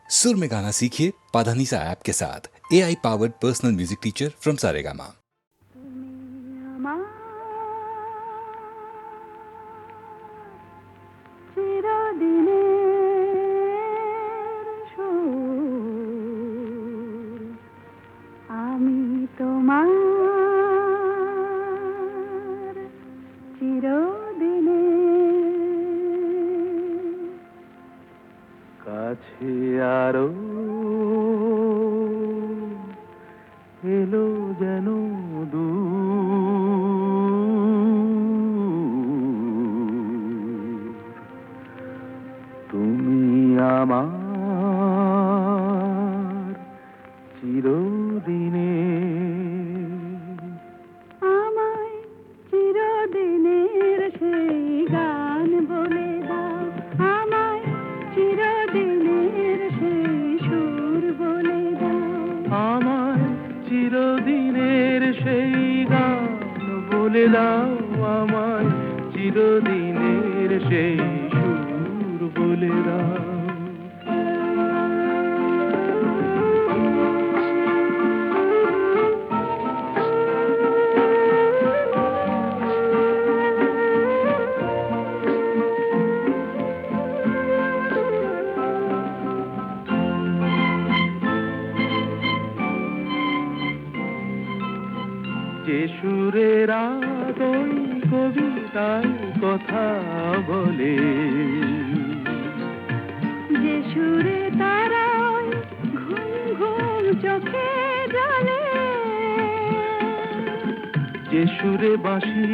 सुर में गाना सीखिए पाधानीसा ऐप के साथ। AI powered personal music teacher from Saregama. কাছে আরো এলো যেন তুমি আমার চিরদিনে আমায় চিরদিনের সেই গান বলে দাও, আমায় চিরদিনের সেই সুর বলে দাও, আমায় চিরদিনের সেই গান বলে দাও, আমায় চিরদিনের সেই সুর বলে দাও। যে সুরের আদই কবিতায় কথা বলে, যে সুরে তারায় ঘুম ঘুম চোখে জ্বলে, যে সুরে বাঁশি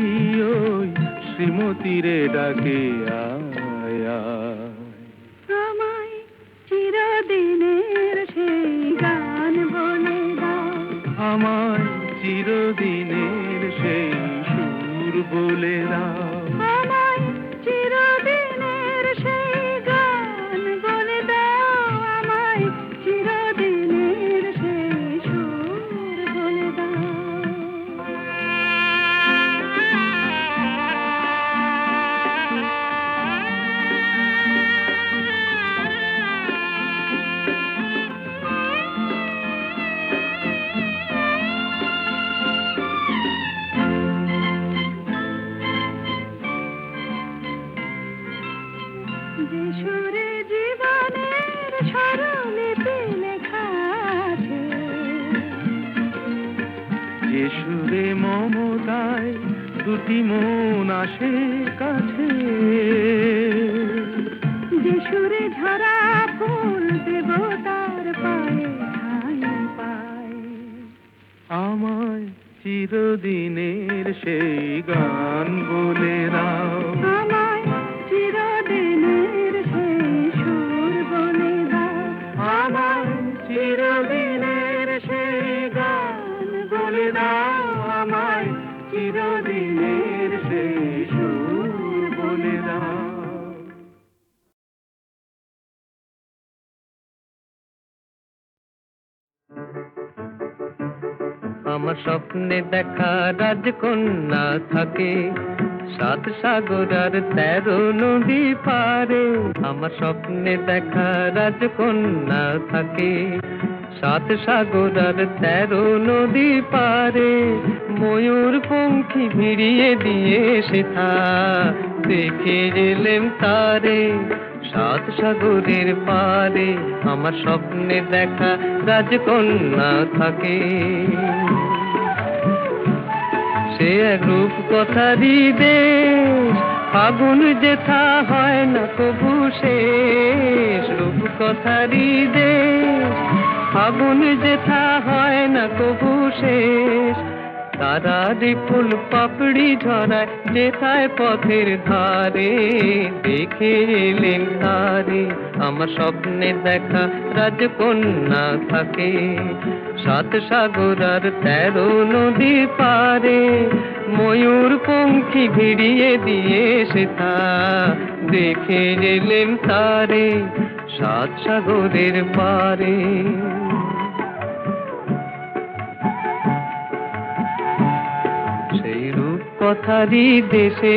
ওই শ্রীমতীরে ডাকে আয় আয়। আমায় চিরদিনের সেই গান বলে দাও, আমায় চিরদিনের সেই সুর বলে দাও, আমায় চিরদিনের সেই গান বলে দাও, আমায় চিরদিনের সেই সুর বলে দাও। যে সুরে জীবনের স্বরলিপি লেখা আছে, যে সুরে মমতায় দুটি মন আসে কাছে, যে সুরে ঝরা ফুল দেবতার পায়ে ঠাঁই পায়, আমায় চিরদিনের সেই গান বলে দাও, আমায় চিরদিনের সেই সুর বলে দাও, আমায় চিরদিনের সেই গান বলে দাও, আমায় চিরদিনের সেই সুর বলে দাও। আমার স্বপ্নে দেখা রাজকন্যা থাকে 7 সাগর আর 13 নদী পারে। আমার স্বপ্নে দেখা রাজকন্যা থাকে 7 সাগর আর 13 নদী পারে। ময়ূর পঙ্খী ভিড়িয়ে দিয়ে সেথা দেখে এলেম তারে 7 সাগরের পারে। আমার স্বপ্নে দেখা রাজকন্যা থাকে। সে এক রূপ কথারই দেশ, ফাগুন যেথা হয় না কবু শেষ। রূপ কথারই দেশ, ফাগুন যেথা হয় না কবু শেষ। তারারি ফুল পাপড়ি ঝরায় যেথায় পথের ধারে, দেখে এলেন তারে। আমার স্বপ্নে দেখা রাজকন্যা থাকে 7 সাগর আর 13 নদী পারে। ময়ূর পঙ্খী ভিড়িয়ে দিয়ে সেথা দেখে এলেন তারে 7 সাগরের পারে। সেই রূপ কথারই দেশে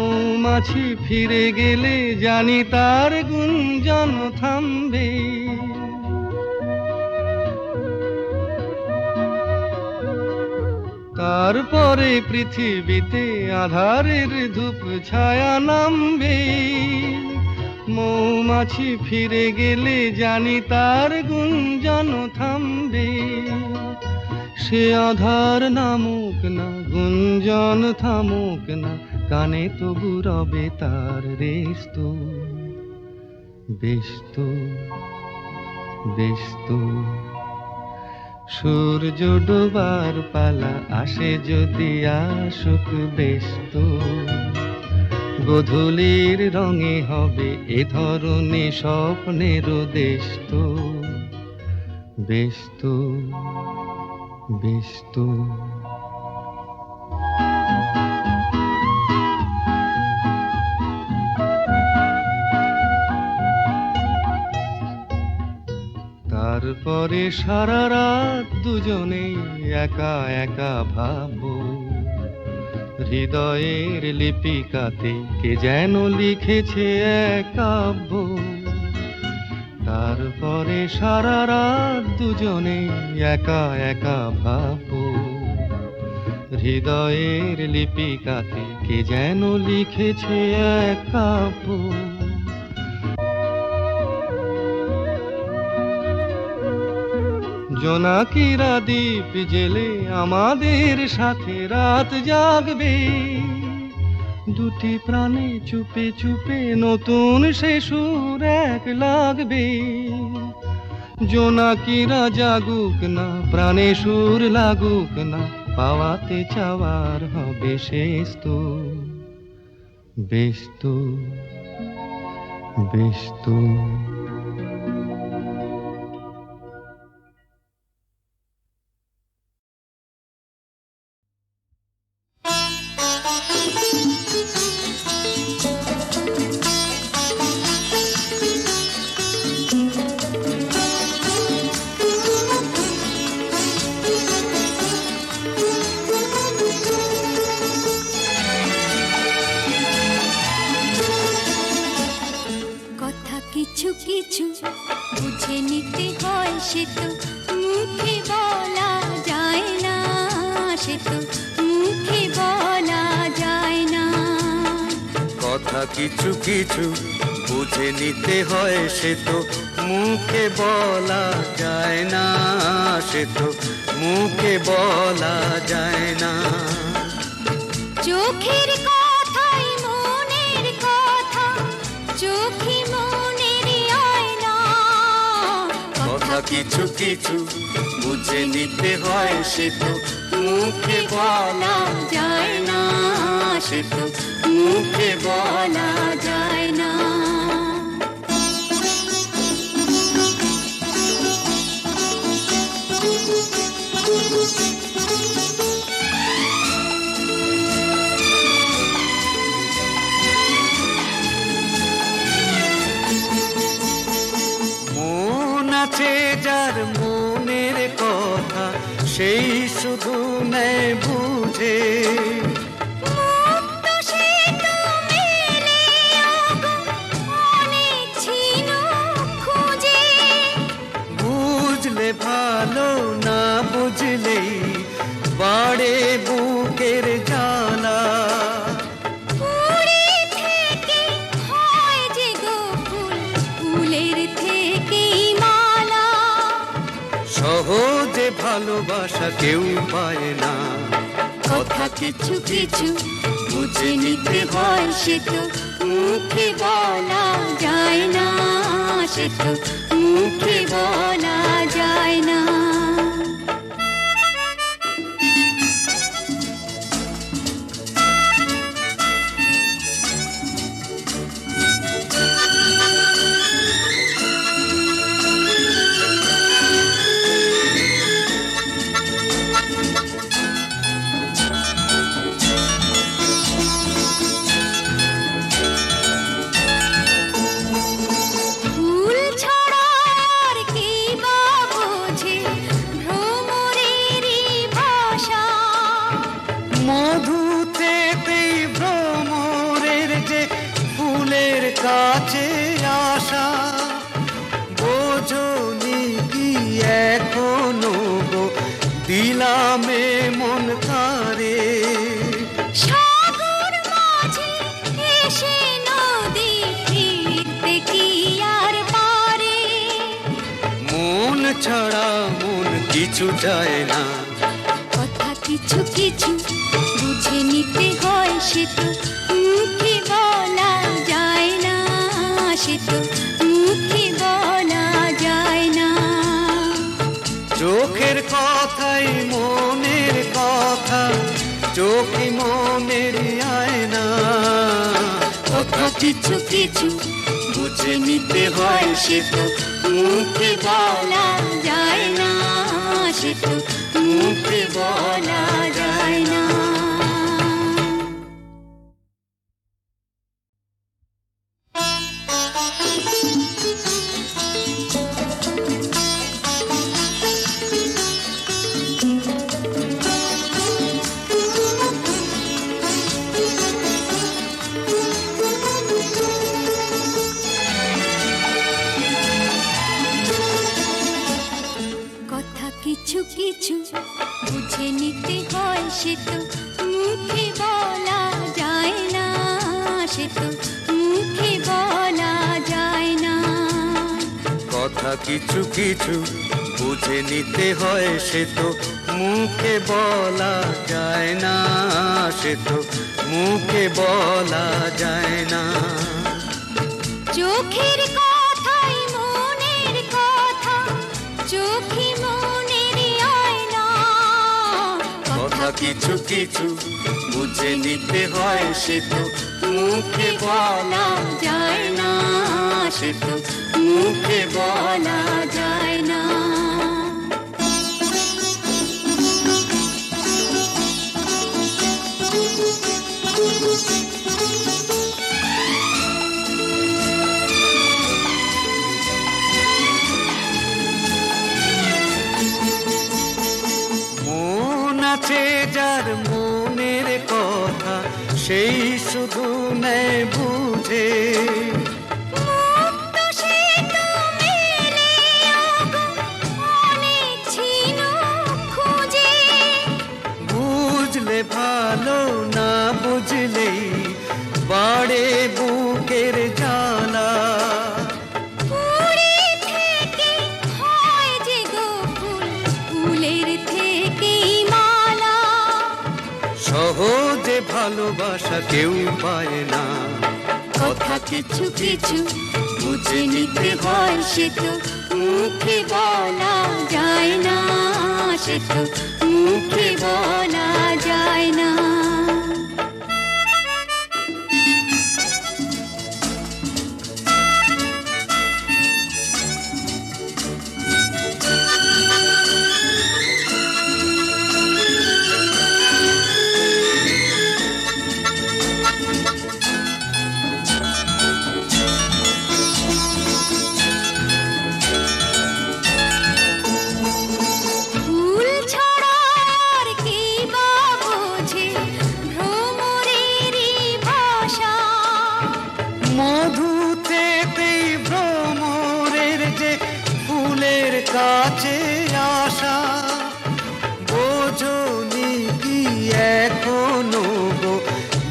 মৌমাছি ফিরে গেলে জানি তার গুঞ্জন থামবে। তারপরে পৃথিবীতে আধারের ধূপ ছায়া নামবে। মৌমাছি ফিরে গেলে জানি তার গুঞ্জন থামবে। সে আধার নামুক না, গুঞ্জন থামুক না, কানে তবু রবে তার রেস্ত। বেস্ত বেস্ত সূর্য ডোবার পালা আসে যদি আসুক বেস্ত। গোধূলির রঙে হবে এ ধরনে স্বপ্নের দেশ তো। বেস্ত বেস্ত তারপরে সারা রাত দুজনে একা একা ভাবো। হৃদয়ের লিপিকাতে কে যেন লিখেছে এক কাব্য। তারপরে সারা রাত দুজনে একা একা ভাবো। হৃদয়ের লিপিকাতে কে যেন লিখেছে এক কাব্য। জোনাকিরা দ্বীপ জেলে আমাদের সাথে রাত জাগবে। দুটি প্রাণে চুপে চুপে নতুন সে সুর এক লাগবে। জোনাকিরা জাগুক না, প্রাণে সুর লাগুক না, পাওয়াতে চাওয়ার হবে শেষ তো। বেশ তো বেশ তো কিছু কিছু বুঝে নিতে হয়, সে তো মুখে বলা যায় না, সে তো মুখে বলা যায় না। কথা কিছু কিছু বুঝে নিতে হয়, সে তো মুখে বলা যায় না, সে তো মুখে বলা যায় না। চোখের কথাই মনের কথা, চোখে কথা কিছু কিছু বুঝে নিতে হয়, সে তো মুখে বলা যায় না, সে তো মুখে বলা যায় না। আছে যার মনের কথা, সেই শুধু নেয় বুঝে। বুঝলে ভালো, না বুঝলেই বাড়ে বুকের জ্বালা। সহজে ভালোবাসা কেউ পায় না। কথা কিছু কিছু বুঝে নিতে হয়, সে তো মুখে বলা যায় না, সে তো মুখে বলা যায় না। দিলামে মন তারে। সাগর মাঝে এসে নদী ফিরতে কি আর পারে। মন ছাড়া মন কিছু চায় না। কথা কিছু কিছু বুঝে নিতে হয়, সে তো মুখে বলা যায় না, সে তো মুখে বলা যায় না। চোখের কথাই মনের কথা, চোখে মনের আয়না। কথা কিছু কিছু বুঝে নিতে হয়, সে তো মুখে বলা যায় না, সে তো মুখে বলা যায় না। কথা কিছু কিছু বুঝে নিতে হয়, সে তো মুখে বলা যায় না, সে তো মুখে বলা যায় না। কথা কিছু কিছু বুঝে নিতে হয়, সে তো মুখে বলা যায় না, সে তো মুখে বলা যায় না। চোখের কথাই মনের কথা, চোখে মনের আয়না। কথা কিছু কিছু বুঝে নিতে হয়, সে তো মুখে বলা যায় না, সে তো মুখে বলা যায় না। মন আছে যার মনের কথা, সেই শুধু নেয় বুঝে। মুক্ত সে তো মেলে আগো অনেক ছিল খুঁজে। বুঝলে ভালো, না বুঝলেই বাড়ে বুকের জ্বালা। ফুলে থেকে হয় যে গো ফুল, ফুলের থেকেই মালা। সহজে ভালোবাসা কেউ পায় না। কথা কিছু কিছু বুঝে নিতে হয়, সে তো মুখে বলা যায় না, সে তো মুখে বলা যায় না। ফুল ছাড়া আর কি বা বোঝে ভ্রমরেরই ভাষা। মধু থেকেই ভ্রমরের যে ফুলের কাছে আসা। বোঝনি কি এখনো গো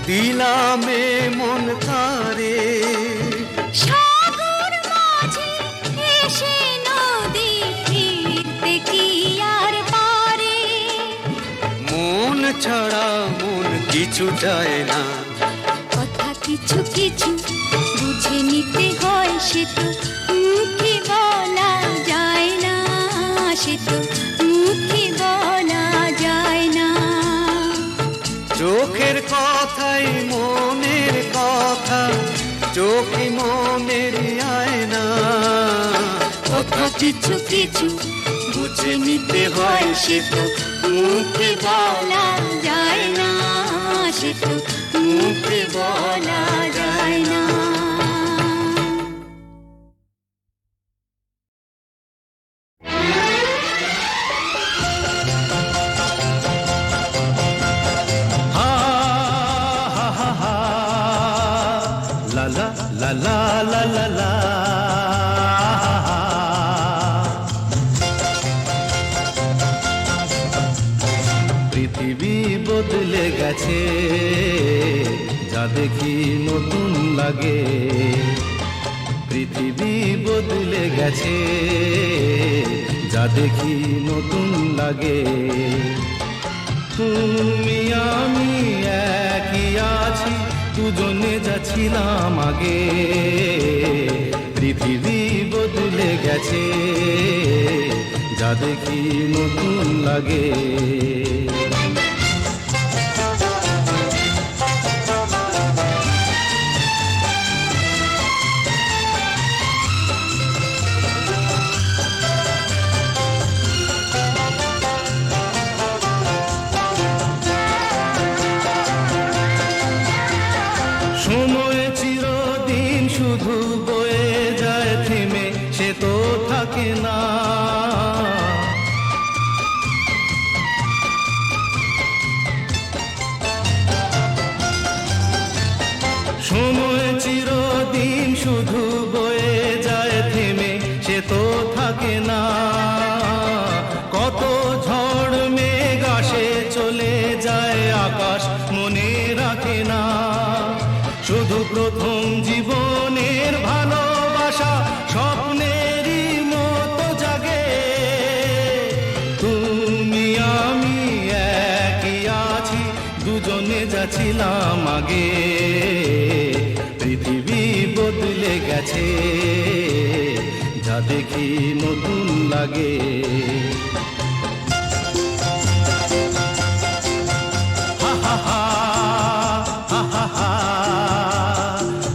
দিলামে মন তারে। সাগর মাঝে এসে নদী ফিরতে কি আর পারে। মন ছাড়া মন কিছু চায় না। কথা কিছু কিছু বুঝে নিতে হয়, সে তো মুখে বলা যায় না, সে তো মুখে বলা যায় না। চোখের কথাই মনের কথা, চোখে মনের আয়না। কথা কিছু কিছু বুঝে নিতে হয়, সে তো মুখে বলা যায় না, সে তো মুখে বলা যায় না। La la la la la la la. পৃথিবী বদলে গেছে, যা দেখি নতুন লাগে। পৃথিবী বদলে গেছে, যা দেখি নতুন লাগে। তুমি আমি একই আছি, দুজনে যাচ্ছিলাম আগে। পৃথিবী বদলে গেছে, যা দেখি নতুন লাগে। সময় চিরদিন শুধু বয়ে যায় থেমে, সে তো থাকে না। সময় চিরদিন শুধু বয়ে যায় থেমে, সে তো থাকে না। কত ঝড় মেঘ আসে চলে যায়, আকাশ মনে রাখে না। শুধু প্রথম জীবনের ভালোবাসা স্বপ্নেরই মতো জাগে। তুমি আমি একই আছি, দুজনে যাচ্ছিলাম আগে। পৃথিবী বদলে গেছে, যা দেখি নতুন লাগে। হা হা হা হা হা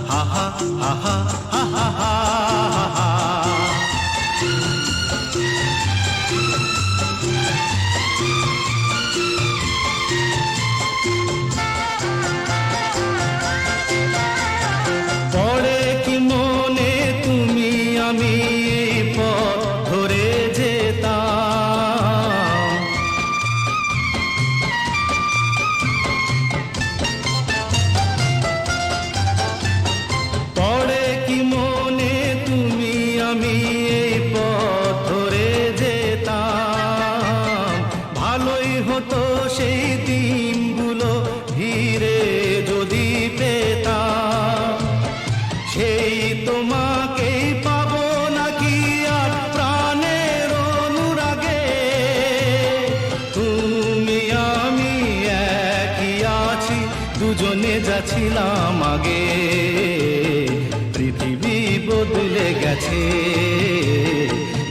হা হা হা হা হা হা। পড়ে কি মনে তুমি আমি এই পথ ধরে যেতাম। পড়ে কি মনে তুমি আমি এই পথ ধরে যেতাম। ভালোই হতো সেই দিনগুলো ধীরে যদি পেতাম। সেই তোমাকেই পাবো নাকি আর প্রাণের অনুরাগে। তুমি আমি একই আছি, দুজনে যাচ্ছিলাম আগে। পৃথিবী বদলে গেছে,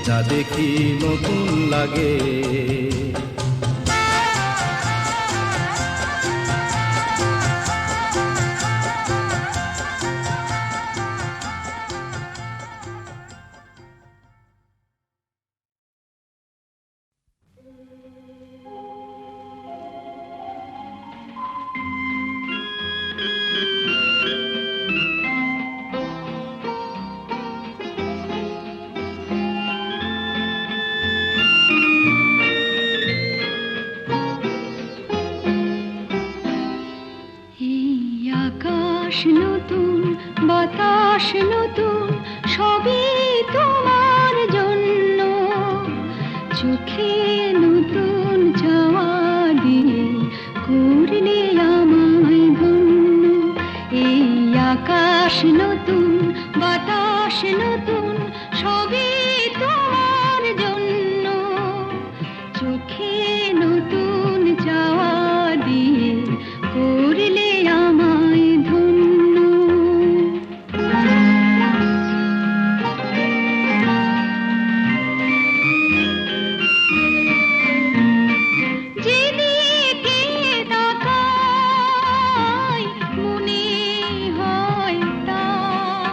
যা দেখি নতুন লাগে। আকাশ নতুন, বাতাস নতুন, সবই তোমার জন্য। চোখে নতুন চাওয়া দিয়ে করলে আমায় ধন্য। এই আকাশ নতুন, বাতাস নতুন, সবই তোমার জন্য। চোখে নতুন চাওয়া দিয়ে করলে আমায় ধন্য। যেদিকে তাকাই মনে হয় তাই,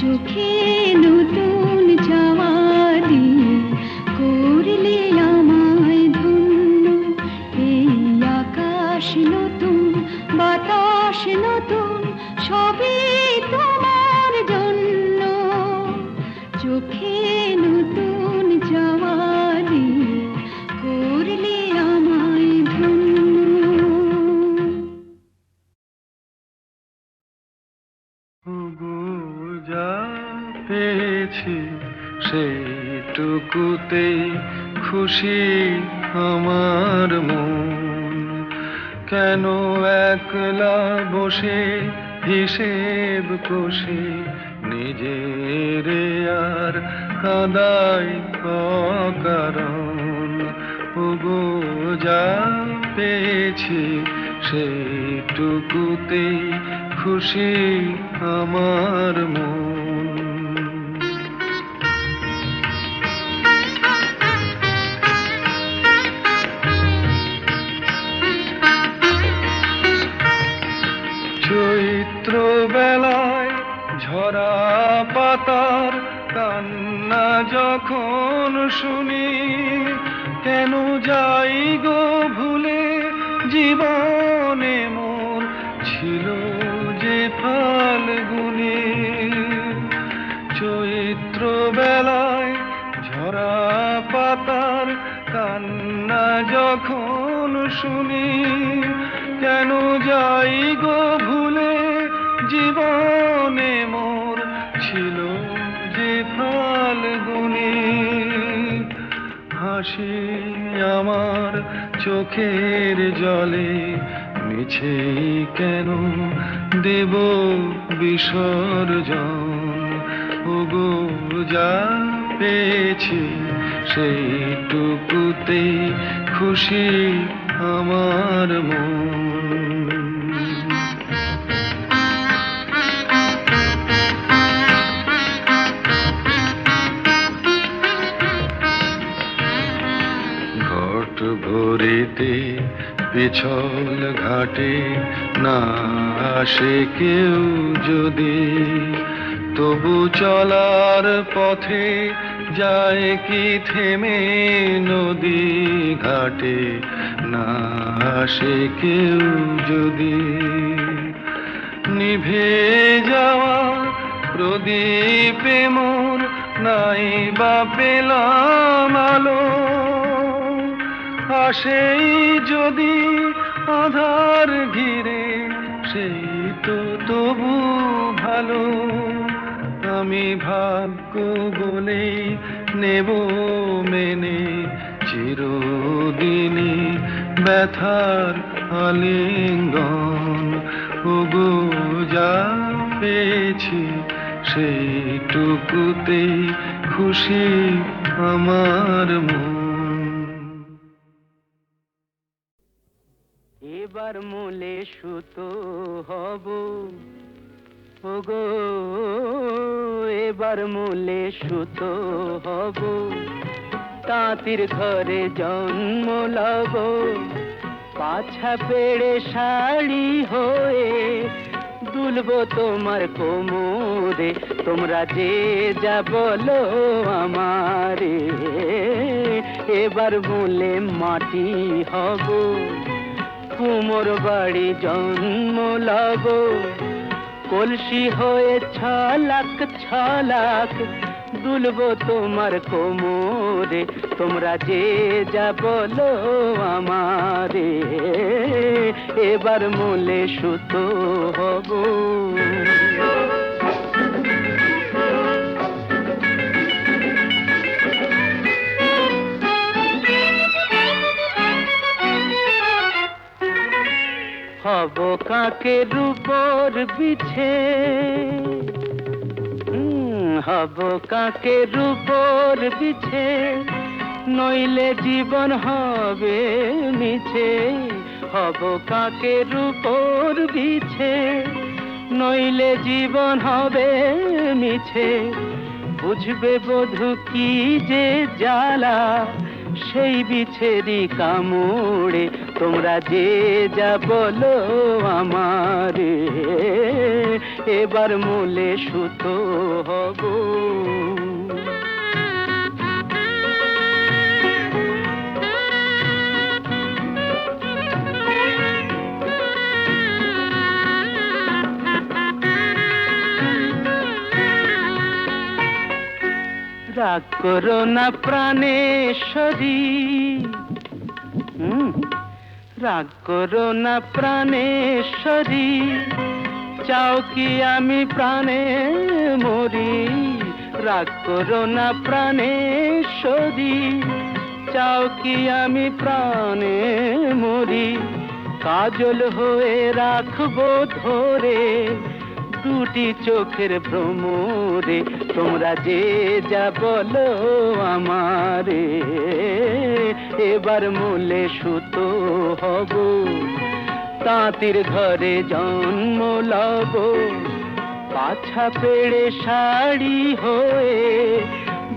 চোখে নতুন চাওয়া দিয়ে করলে আমায় ধন্য। এই আকাশ নতুন, বাতাস নতুন, সবই তোমার জন্য। চোখে নতুন চাওয়া দিয়ে করলে আমায় ধন্য। যা পেয়েছি সেইটুকুতেই খুশি আমার মন। কেন একলা বসে হিসেব কষে নিজের আর কাদাই অকারণ। ওগো যা পেয়েছি সেইটুকুতেই খুশি আমার মন। চৈত্র বেলায় ঝরা পাতার কান্না যখন শুনি, কেন যাই গো ভুলে জীবনে মোর ছিল যে ফাল্গুনি। চৈত্র বেলায় ঝরা পাতার কান্না যখন শুনি, কেন যাই গো ভুলে জীবনে মোর ছিল যে ফাল্গুনি। হাসি আমার চোখের জলে মিছে কেন দেব বিসর্জন। ওগো যা পেয়েছি সেইটুকুতে খুশি আমার মন। ঘট ভরিতে পিছল ঘাটে না আসে কেউ যদি, তবু চলার পথে যায় কি থেমে নদী ঘাটে না আসে কেউ যদি। নিভে যাওয়া প্রদীপে মোর নাই বা পেলাম আলো, আসেই যদি আধার ঘিরে সেই তো তবু ভালো। আমি ভাগ্য বলে নেব মেনে চিরদিনই ব্যথার আলিঙ্গন। ওগো যা পেয়েছি সেইটুকুতেই খুশি আমার মন। এবার মূলে সুতো হব ওগো, এবার মূলে সুতো হব, তাঁতির ঘরে জন্ম লব। পাছা পেড়ে শাড়ি হয়ে দুলবো তোমার কোমরে, তোমরা যে যা বলো আমারে। এবার মূলে মাটি হব, কুমোর বাড়ি জন্ম লব। কলসি হয়ে ছলাক ছলাক দুলবো তোমার কোমরে, তোমরা যে যা বলো আমারে। এবার মূলে সুতো হব। হব কাকের উপর বিছে, হব কাকের উপর বিছে, নইলে জীবন হবে মিছে। হব কাকের উপর বিছে, নইলে জীবন হবে মিছে। বুঝবে বধূ কি যে জ্বালা, সেই বিছেরি কামড়ে তোমরা যে যা বলো আমারে এবার মূলে সুতো হব রাগ করো না প্রাণেশ্বরী রাগ করো না প্রাণেশ্বরী চাও কি আমি প্রাণে মরি রাগ করো না প্রাণেশ্বরী চাও কি আমি প্রাণে মরি কাজল হয়ে রাখবো ধরে দুটি চোখের ভ্রমরে তোমরা যে যা বলো আমারে এবার মূলে সুতো হব তাঁতির ঘরে জন্ম লব পাছা পেড়ে শাড়ি হয়ে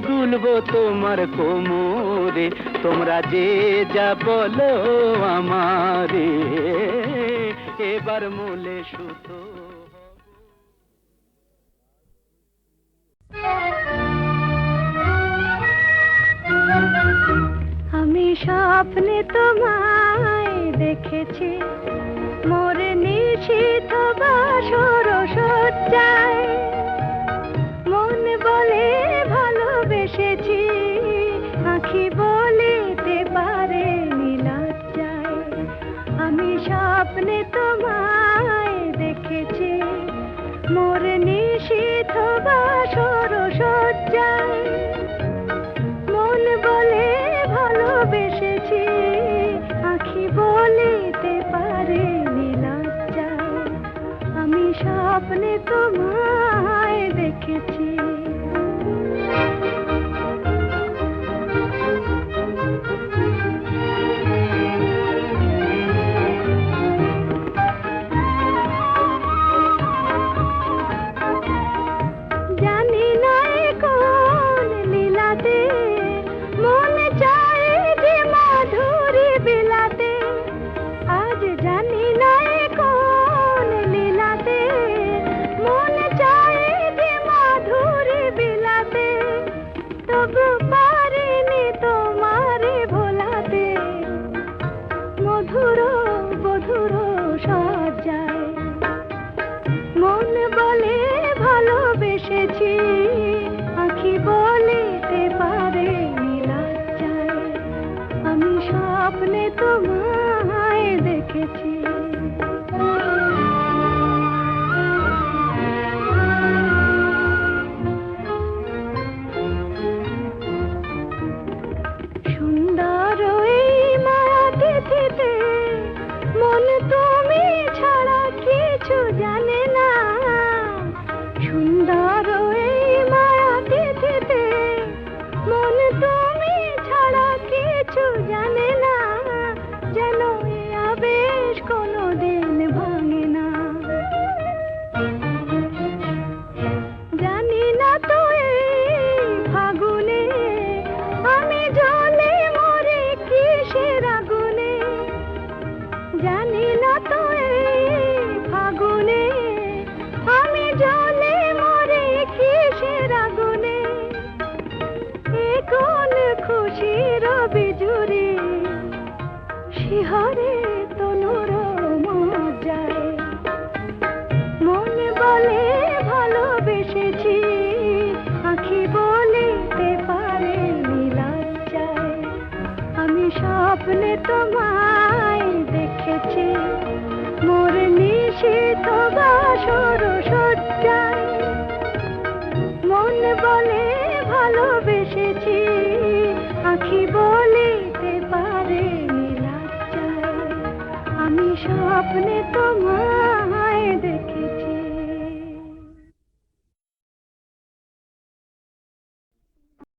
দুলবো তোমার কোমরে তোমরা যে যা বলো আমারে এবার মূলে সুতো আমি স্বপ্নে তোমায় দেখেছি মোর নিশীথ বাসর সজ্জায় মন বলে ভালোবেসেছি আঁখি বলিতে পারে লজ্জায় আমি স্বপ্নে তোমায় দেখেছি মোর নিশীথ বাসর সজ্জায় মন বলে ভালোবেসেছি আঁখি বলিতে পারে লজ্জায় আমি স্বপ্নে তোমায় দেখেছি জানি না কোন লীলাতে মন চায় যে মাধুরী বিলাতে আজ জানি না কোন লীলাতে মন চায় যে মাধুরী বিলাতে তবু পারিনি তোমারে ভোলাতে মধুর মধুর সজ্জায় মন বলে ভালোবেসেছি আঁখি বলিতে পারে লজ্জায় আমি স্বপ্নে তোমায় দেখেছি সুন্দর এই মায়াতিথিতে মন তুমি ছাড়া কিছু জানে না সুন্দর এই মায়াতিথিতে মন তুমি ছাড়া কিছু জানে না যেন এ আবেশ কোনোদিন ভাঙে না জানি না তো এই ফাগুনে আমি জলে মরে কিসের আগুনে জানি না তো এই ফাগুনে আমি জলে মরে কিসের আগুনে এ কোন খুশির বিজুরি শিহরে তনুর মজ্জায় মন বলে ভালোবেসেছি আঁখি বলিতে পারে লজ্জায় আমি স্বপ্নে তোমায় দেখেছি মোর নিশীথ বাসর সজ্জায় মন বলে ভালোবেসেছি আঁখি বলিতে পারে লজ্জায় আমি স্বপ্নে তোমায়